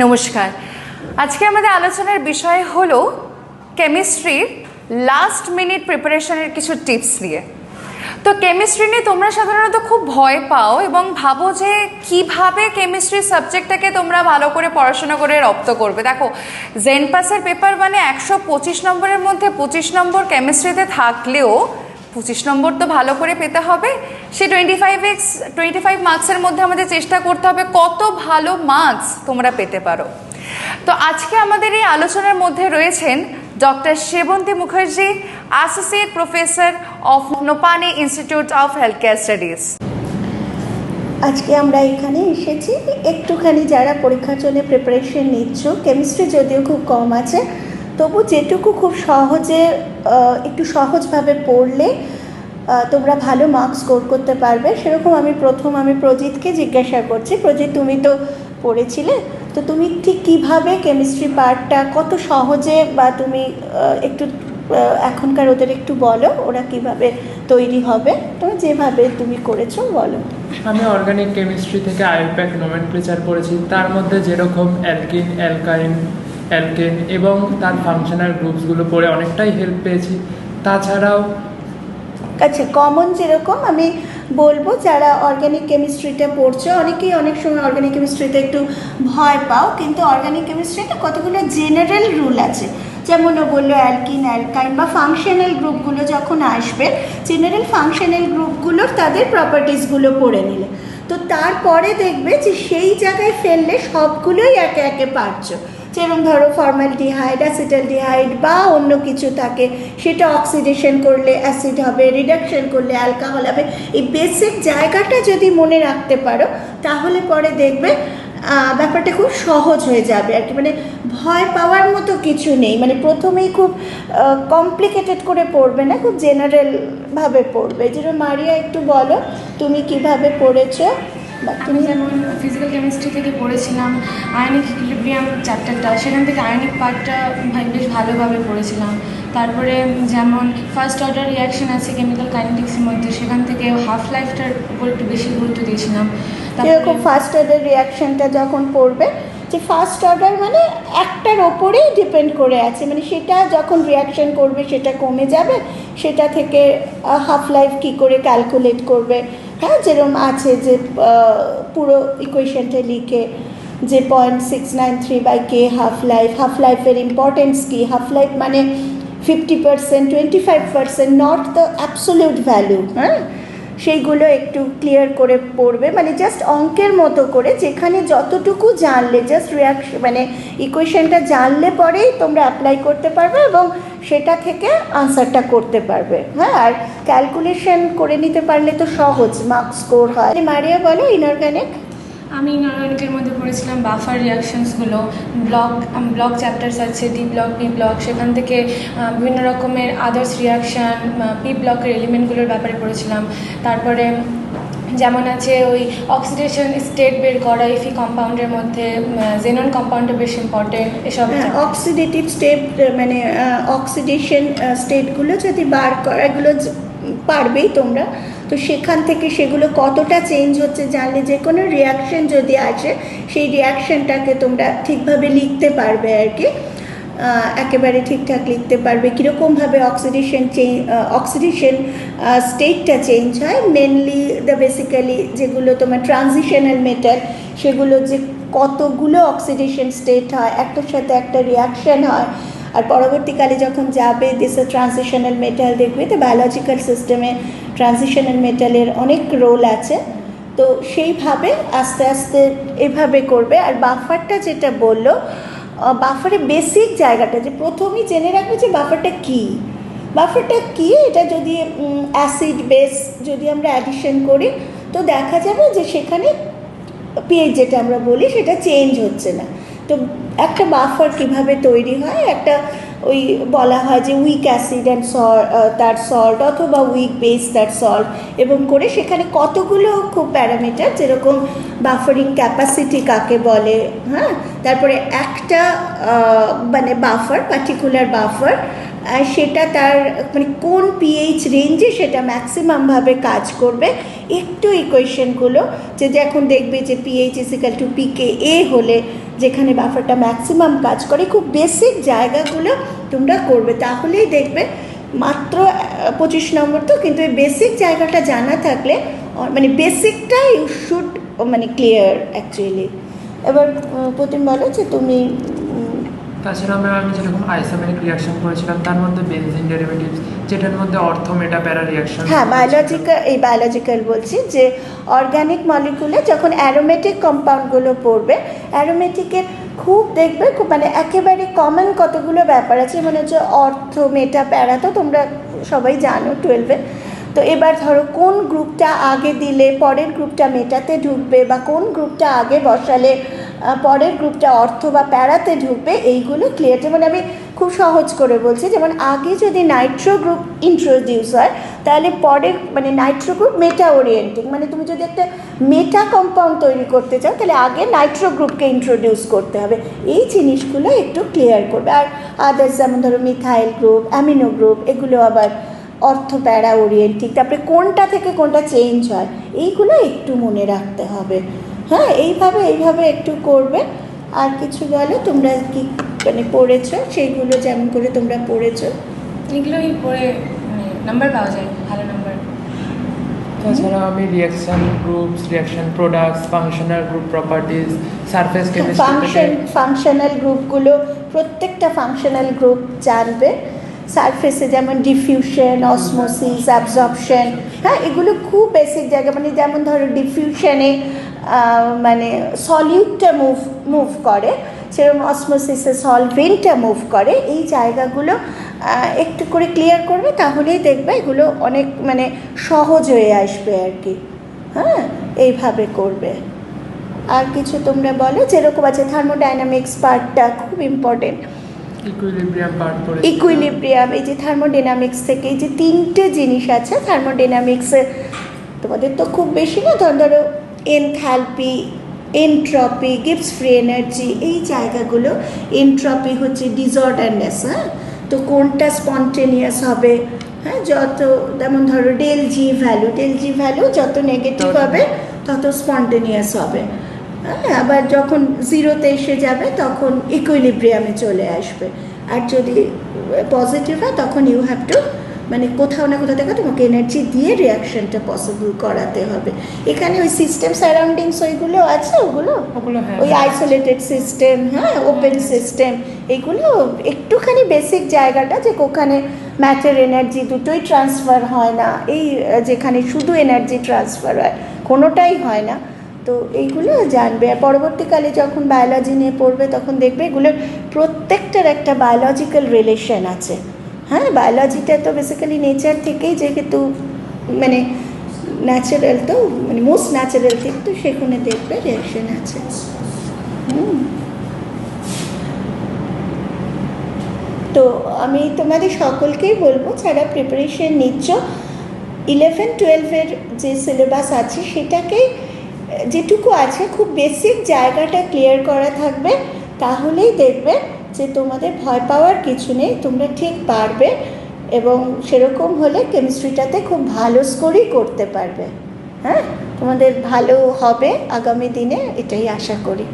নমস্কার। আজকে আমাদের আলোচনার বিষয় হলো কেমিস্ট্রির লাস্ট মিনিট প্রিপারেশনের কিছু টিপস নিয়ে। তো কেমিস্ট্রি নিয়ে তোমরা সাধারণত খুব ভয় পাও এবং ভাবো যে কিভাবে কেমিস্ট্রি সাবজেক্টটাকে তোমরা ভালো করে পড়াশোনা করে রপ্ত করবে। দেখো, জেন পাসের পেপার মানে 125 নম্বরের মধ্যে 25 নম্বর কেমিস্ট্রিতে থাকলেও 25 নম্বর তো ভালো করে পেতে হবে। সে 25 মার্কসের মধ্যে আমাদের চেষ্টা করতে হবে কত ভালো মার্কস তোমরা পেতে পারো। তো আজকে আমাদের এই আলোচনার মধ্যে রয়েছেন doctor Sebanti Mukherjee, associate professor of Nopany institute of health care studies. আজকে আমরা এখানে এসেছি একটুখানি যারা পরীক্ষার জন্য প্রিপারেশন নিচ্ছ, কেমিস্ট্রি যদিও খুব কম আছে, তবু যেটুকু খুব সহজে একটু সহজভাবে পড়লে তোমরা ভালো মার্কস স্কোর করতে পারবে, সেরকম আমি প্রজিতকে জিজ্ঞাসা করছি। প্রজিত, তুমি তো পড়েছিলে, তো তুমি ঠিক কীভাবে কেমিস্ট্রি পার্টটা কত সহজে, বা তুমি একটু এখনকার ওদের একটু বলো ওরা কিভাবে তৈরি হবে, তুমি যেভাবে তুমি করেছো বলো। আমি অর্গানিক কেমিস্ট্রি থেকে আইউপ্যাক নোমেনক্লেচার পড়েছি। তার মধ্যে যেরকম অ্যালকিন, অ্যালকাইন, অ্যালকেন এবং তার ফাংশনাল গ্রুপসগুলো পড়ে অনেকটাই হেল্প পেয়েছি। তাছাড়াও আচ্ছা, কমন যেরকম আমি বলবো, যারা অর্গানিক কেমিস্ট্রিটা পড়ছো, অনেকেই অনেক সময় অর্গানিক কেমিস্ট্রিতে একটু ভয় পাও, কিন্তু অর্গানিক কেমিস্ট্রিতে কতগুলো জেনারেল রুল আছে। যেমন ও বললো অ্যালকিন, অ্যালকাইন বা ফাংশনাল গ্রুপগুলো যখন আসবে, জেনারেল ফাংশনাল গ্রুপগুলোর তাদের প্রপার্টিসগুলো পড়ে নিলে, তো তারপরে দেখবে যে সেই জায়গায় ফেললে সবগুলোই একে একে পারছো। যেরকম ধরো ফর্মালডিহাইড, অ্যাসিটালডিহাইড বা অন্য কিছু থাকে, সেটা অক্সিডেশন করলে অ্যাসিড হবে, রিডাকশন করলে অ্যালকাহল হবে। এই বেসিক জায়গাটা যদি মনে রাখতে পারো, তাহলে পরে দেখবে ব্যাপারটা খুব সহজ হয়ে যাবে আর কি। মানে ভয় পাওয়ার মতো কিছু নেই, মানে প্রথমেই খুব কমপ্লিকেটেড করে পড়বে না, খুব জেনারেলভাবে পড়বে। যেরকম মারিয়া, একটু বলো তুমি কিভাবে পড়েছো। আমি যেমন ফিজিক্যাল কেমিস্ট্রি থেকে পড়েছিলাম আয়নিক ইকুইলিব্রিয়াম চ্যাপ্টারটা, সেখান থেকে আয়নিক পার্টটা বেশ ভালোভাবে পড়েছিলাম। তারপরে যেমন ফার্স্ট অর্ডার রিয়াকশন আছে কেমিক্যাল কাইনেটিক্সের মধ্যে, সেখান থেকে হাফ লাইফটার উপর একটু বেশি গুরুত্ব দিয়েছিলাম। এরকম ফার্স্ট অর্ডার রিয়াকশনটা যখন পড়বে, যে ফার্স্ট অর্ডার মানে একটার ওপরেই ডিপেন্ড করে আছে, মানে সেটা যখন রিয়াকশন করবে সেটা কমে যাবে, সেটা থেকে হাফ লাইফ কী করে ক্যালকুলেট করবে। হ্যাঁ, যেরকম আছে যে পুরো ইকুয়েশনটা লিখে যে 0.693/k হাফ লাইফের ইম্পর্টেন্স কী, হাফ লাইফ মানে 50%, 25%, নট দ্য অ্যাবসোলিউট ভ্যালু। হ্যাঁ, সেইগুলো একটু ক্লিয়ার করে পড়বে, মানে জাস্ট অঙ্কের মতো করে, যেখানে যতটুকু জানলে জাস্ট রিয়াকশন মানে ইকুয়েশনটা জানলে পরেই তোমরা অ্যাপ্লাই করতে পারবে এবং সেটা থেকে আনসারটা করতে পারবে। হ্যাঁ, আর ক্যালকুলেশন করে নিতে পারলে তো সহজ মার্কস স্কোর হয়। মারিয়া বলো, ইনঅর্গানিক। আমি ইনঅর্গানিকের মধ্যে পড়েছিলাম বাফার রিয়াকশনসগুলো, ব্লক চ্যাপ্টার্স আছে, ডি ব্লক, পি ব্লক, সেখান থেকে বিভিন্ন রকমের আদার্স রিয়াকশান, পি ব্লকের এলিমেন্টগুলোর ব্যাপারে পড়েছিলাম। তারপরে যেমন আছে ওই অক্সিডেশন স্টেট বের করা, ইফি কম্পাউন্ডের মধ্যে জেনন কম্পাউন্ডটা বেশ ইম্পর্টেন্ট। এসব অক্সিডেটিভ স্টেট মানে অক্সিডেশন স্টেটগুলো যদি বার করা, এগুলো পারবেই তোমরা। তো সেখান থেকে সেগুলো কতটা চেঞ্জ হচ্ছে জানলে, যে কোনো রিয়াকশন যদি আসে সেই রিয়াকশনটাকে তোমরা ঠিকভাবে লিখতে পারবে আর কি, একেবারে ঠিকঠাক লিখতে পারবে। কীরকমভাবে অক্সিডেশন স্টেটটা চেঞ্জ হয়, মেনলি বেসিক্যালি যেগুলো তোমার ট্রানজিশনাল মেটাল, সেগুলো যে কতগুলো অক্সিডেশন স্টেট হয়, একটার সাথে একটা রিয়াকশান হয়, আর পরবর্তীকালে যখন যাবে দিস ট্রানজিশনাল মেটাল, দেখবে তো বায়োলজিক্যাল সিস্টেমে ট্রানজিশনাল মেটালের অনেক রোল আছে। তো সেইভাবে আস্তে আস্তে এভাবে করবে। আর বাফারটা যেটা বললো, বাফারের বেসিক জায়গাটা যে প্রথমেই জেনে রাখবে যে বাফারটা কী। এটা যদি অ্যাসিড বেস যদি আমরা অ্যাডিশন করি, তো দেখা যাবে যে সেখানে পিএইচ যেটা আমরা বলি সেটা চেঞ্জ হচ্ছে না। তো একটা বাফার কিভাবে তৈরি হয়, একটা ওই বলা হয় যে উইক অ্যাসিড অ্যান্ড তার সল্ট, অথবা উইক বেস তার সল্ট, এবং করে সেখানে কতগুলো খুব প্যারামিটার, যেরকম বাফারিং ক্যাপাসিটি কাকে বলে, হ্যাঁ, তারপরে একটা মানে বাফার, পার্টিকুলার বাফার সেটা তার মানে কোন পিএইচ রেঞ্জে সেটা ম্যাক্সিমামভাবে কাজ করবে। একটু ইকুয়েশনগুলো যে এখন দেখবে যে পিএইচ ইজিক্যাল টু পিকে এ হলে যেখানে বাফারটা ম্যাক্সিমাম কাজ করে, খুব বেসিক জায়গাগুলো তোমরা করবে, তাহলেই দেখবে মাত্র 25 নম্বর তো, কিন্তু এই বেসিক জায়গাটা জানা থাকলে মানে বেসিকটা ইউ শুড মানে ক্লিয়ার অ্যাকচুয়ালি। এবার প্রতিম বলো যে তুমি। তাছাড়া আমি যেরকম আইসোমেরিক রিয়াকশন করেছিলাম তার মধ্যে বেনজিন ডেরিভেটিভস, যেটার মধ্যে অর্থ মেটা প্যারা রিয়াকশন। হ্যাঁ, বায়োলজিক্যাল বলছি যে অর্গানিক মলিকুলে যখন অ্যারোমেটিক কম্পাউন্ডগুলো পড়বে, অ্যারোমেটিকের খুব দেখবে খুব মানে একেবারে কমন কতগুলো ব্যাপার আছে, মানে হচ্ছে অর্থ মেটা প্যারা তো তোমরা সবাই জানো 12-এ। তো এবার ধরো কোন গ্রুপটা আগে দিলে পরের গ্রুপটা মেটাতে ঢুকবে, বা কোন গ্রুপটা আগে বসালে পরের গ্রুপটা অর্থ বা প্যারাতে ঢুকবে, এইগুলো ক্লিয়ার। যেমন আমি খুব সহজ করে বলছি, যেমন আগে যদি নাইট্রো গ্রুপ ইন্ট্রোডিউস হয় তাহলে পরের মানে নাইট্রো গ্রুপ মেটা ওরিয়েন্টিং, মানে তুমি যদি একটা মেটা কম্পাউন্ড তৈরি করতে চাও তাহলে আগে নাইট্রো গ্রুপকে ইন্ট্রোডিউস করতে হবে। এই জিনিসগুলো একটু ক্লিয়ার করবে। আর আদার্স যেমন ধরো মিথাইল গ্রুপ, অ্যামিনো গ্রুপ, এগুলো আবার অর্থ প্যারা ওরিয়েন্টিং, তারপরে কোনটা থেকে কোনটা চেঞ্জ হয় এইগুলো একটু মনে রাখতে হবে। হ্যাঁ, এইভাবে একটু করবে। আর কিছু বলো তোমরা কি মানে পড়েছো, সেইগুলো যেমন করে তোমরা পড়েছো এগুলোই পড়ে মানে নাম্বার পাওয়া যায়, ভালো নাম্বার। তাছাড়া আমি reaction groups, reaction products, functional group properties, surface chemistry. Functional গ্রুপগুলো প্রত্যেকটা ফাংশনাল গ্রুপ জানবে। সারফেসে যেমন ডিফিউশন, অসমোসিস, অ্যাবজর্পশন, হ্যাঁ এগুলো খুব বেসিক জায়গা। মানে যেমন ধরো ডিফিউশনে মানে সলিউটটা মুভ করে, সেরকম অসমোসিসে সলভেন্টটা মুভ করে। এই জায়গাগুলো একটু করে ক্লিয়ার করবে, তাহলেই দেখবে এগুলো অনেক মানে সহজ হয়ে আসবে আর কি। হ্যাঁ, এইভাবে করবে। আর কিছু তোমরা বলো, যেরকম আছে থার্মোডাইনামিক্স পার্টটা খুব ইম্পর্টেন্ট। ইকুইলিব্রিয়াম পার্ট পড়ে। ইকুইলিব্রিয়াম, এই যে থার্মোডাইনামিক্স থেকে এই যে 3টে জিনিস আছে থার্মোডাইনামিক্সে, তোমাদের তো খুব বেশি না, ধরো enthalpy, entropy, gives free energy, এই জায়গাগুলো। এনট্রপি হচ্ছে ডিসঅর্ডারনেস, হ্যাঁ, তো কোনটা স্পন্টেনিয়াস হবে, হ্যাঁ যত যেমন ধরো ডেল জি ভ্যালু যত নেগেটিভ হবে তত স্পন্টেনিয়াস হবে। হ্যাঁ, আবার যখন 0-তে এসে যাবে তখন ইকুইলিব্রিয়ামে চলে আসবে। আর যদি পজিটিভ হয় তখন ইউ হ্যাভ টু মানে কোথাও না কোথাও থেকে তোমাকে এনার্জি দিয়ে রিয়াকশনটা পসিবল করাতে হবে। এখানে ওই সিস্টেম সারাউন্ডিংস ওইগুলো আছে, ওগুলো ওই আইসোলেটেড সিস্টেম, হ্যাঁ ওপেন সিস্টেম, এইগুলো একটুখানি বেসিক জায়গাটা যে ওখানে ম্যাটার এনার্জি দুটোই ট্রান্সফার হয় না, এই যেখানে শুধু এনার্জি ট্রান্সফার হয় কোনোটাই হয় না। তো এইগুলো জানবে। আর পরবর্তীকালে যখন বায়োলজি নিয়ে পড়বে তখন দেখবে এগুলোর প্রত্যেকটার একটা বায়োলজিক্যাল রিলেশন আছে। হ্যাঁ, বায়োলজিটা তো বেসিক্যালি নেচার থেকেই, যেহেতু মানে ন্যাচারাল, তো মানে মোস্ট ন্যাচারাল থিং, তো সেখানে দেখবে রিয়াকশন আছে। তো আমি তোমাদের সকলকেই বলবো যারা প্রিপারেশন নিচ্ছ 11-12-এর যে সিলেবাস আছে সেটাকেই যেটুকু আছে খুব বেসিক জায়গাটা ক্লিয়ার করা থাকবে, তাহলেই দেখবে যে তোমাদের ভয় পাওয়ার কিছু নেই, তোমরা ঠিক পারবে। এবং সেরকম হলে কেমিস্ট্রিটাতে খুব ভালো স্কোরই করতে পারবে। হ্যাঁ, তোমাদের ভালো হবে আগামী দিনে, এটাই আশা করি।